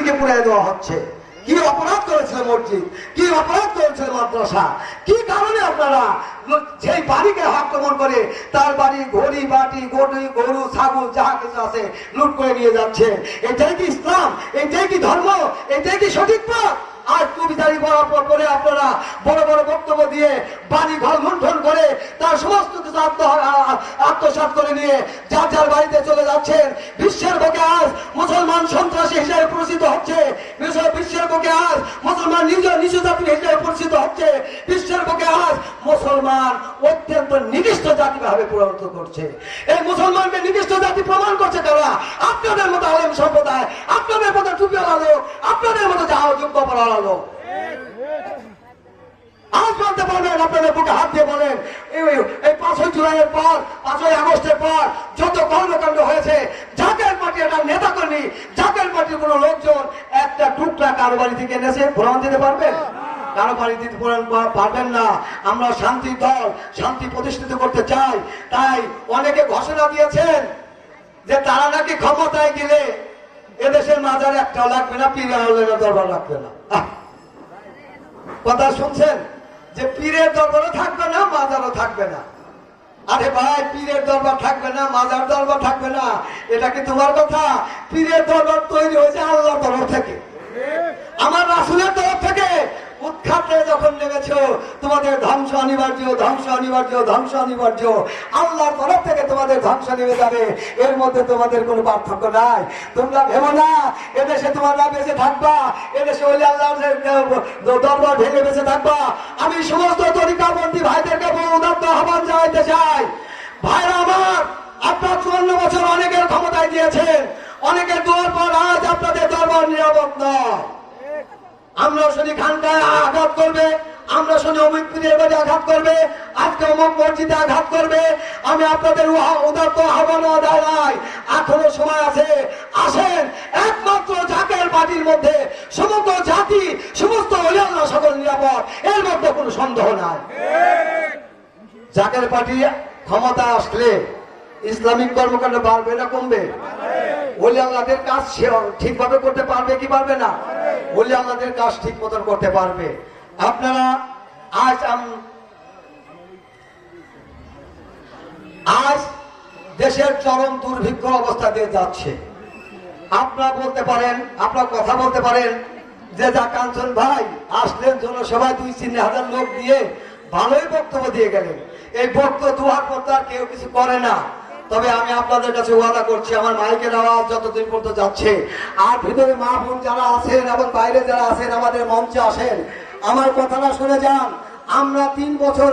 বাড়িকে পুড়িয়ে দেওয়া হচ্ছে। কি অপরাধ করেছিল মসজিদ, কি অপরাধ করেছিল মাদ্রাসা, কি কারণে আপনারা সেই বাড়িকে আক্রমণ করে তার বাড়ি ঘড়ি বাটি গরু ছাগল যাহা কিছু আছে লুট করে নিয়ে যাচ্ছে? এটাই কি ইসলাম? এটাই কি ধর্ম? এটাই কি সঠিক পথ? আর কবিতারি বরাবর করে আপনারা বড় বড় বক্তব্য দিয়ে বাড়ি ঘর লুণ্ঠন করে তার সমস্ত কিছু আত্মসাৎ করে নিয়ে যার যার বাড়িতে চলে যাচ্ছেন। বিশ্বের বুকে আজ মুসলমান সন্ত্রাসী হিসেবে পরিচিত হচ্ছে, বিশ্বের বুকে আজ মুসলমান নিচু জাতি হিসেবে পরিচিত হচ্ছে, বিশ্বের বুকে আজ মুসলমান অত্যন্ত নিকৃষ্ট জাতি ভাবে পরিণত করছে। এই মুসলমানকে নিকৃষ্ট জাতি প্রমাণ করছে কারা? আপনাদের মতো আলেম সম্প্রদায়, আপনাদের মতো টুপিওয়ালা লোক, আপনাদের মতো যাওয়া যোগ্য পড়ানো লোক। আজ বলতে পারবেন, আপনাদের বুকে হাত দিয়ে বলেন, এই 5ই জুলাইয়ের পর 5ই আগস্টের পর যত কর্মকাণ্ড হয়েছে, জাকের পার্টি একটা নেতা কর্মী, জাকের পার্টির কোন লোকজন একটা টুকরা কারো বাড়ি থেকে এনেছে প্রমাণ দিতে পারবেন? কারো বাড়ি দিতে পারবেন না। আমরা শান্তি দল, শান্তি প্রতিষ্ঠিত করতে চাই, তাই অনেকে ঘোষণা দিয়েছেন যে তারা নাকি ক্ষমতায় গেলে এদেশের মাজার একটাও লাগবে না, পীর আউলিয়ার দরবার লাগবে না। কথা শুনছেন যে পীরের দরবারও থাকবে না, মাজারও থাকবে না। আরে ভাই, পীরের দরবার থাকবে না, মাজার দরবার থাকবে না, এটা কি তোমার কথা? পীরের দরবার তৈরি হয়েছে আল্লাহর তরফ থেকে, আমার রাসূলের তরফ থেকে। উৎখাতে যখন নেমেছ, তোমাদের ধ্বংস অনিবার্য, ধ্বংস অনিবার্য, ধ্বংস অনিবার্য। আল্লাহর তরফ থেকে তোমাদের ধ্বংস নেমে যাবে, এর মধ্যে তোমাদের কোনো পার্থক্য নাই। তোমরা ভেবো না এদেশে তোমরা বেঁচে থাকবা, এদেশে ওলি আল্লাহর দরবার ভেঙে বেঁচে থাকবা। আমি সমস্ত তরিকাবন্দী ভাইদেরকে উদাত্ত আহ্বান জানাইতে চাই, ভাইরা আমার, আপনার 54 বছর অনেকের ক্ষমতায় দিয়েছেন, অনেকের দোয়ার পর আজ আপনাদের দরবার নিরাপদ নয়। আমরা শুনি খানকায় আঘাত করবে, আমরা শুনি অমিত পীরের বাড়ি আঘাত করবে, আজকে অমুক মসজিদে আঘাত করবে। আমি আপনাদের উদাত্ত আহ্বান জানাই, এখনো সময় আছে, আসেন। একমাত্র জাকের পার্টির মধ্যে সমস্ত জাতি, সমস্ত ওলি আল্লাহ সকল নিরাপদ, এর মধ্যে কোনো সন্দেহ নাই। জাকের পার্টি ক্ষমতা আসলে ইসলামিক কর্মকাণ্ড বাড়বে না কমবে? ওলি আল্লাহদের কাজ ঠিকভাবে করতে পারবে কি পারবে না? ওলি আল্লাহদের কাজ ঠিক মতন করতে পারবে। আপনারা আজ দেশের চরম দুর্ভিক্ষ অবস্থা দিয়ে যাচ্ছে। আপনারা বলতে পারেন, আপনারা কথা বলতে পারেন যে যা কাঞ্চন ভাই আসলেন জনসভায় 2-3 হাজার লোক দিয়ে ভালোই বক্তব্য দিয়ে গেলেন। এই বক্তব্য দুহার পর আর কেউ কিছু করে না। তবে আমি আপনাদের কাছে ওয়াদা করছি, আমার মাইকের আওয়াজ যতদিন পর্যন্ত যাচ্ছে, আর ভিতরে মা বোন যারা আছেন এবং বাইরে যারা আছেন আমাদের মঞ্চে আসেন, আমার কথাটা শুনে যান। আমরা 3 বছর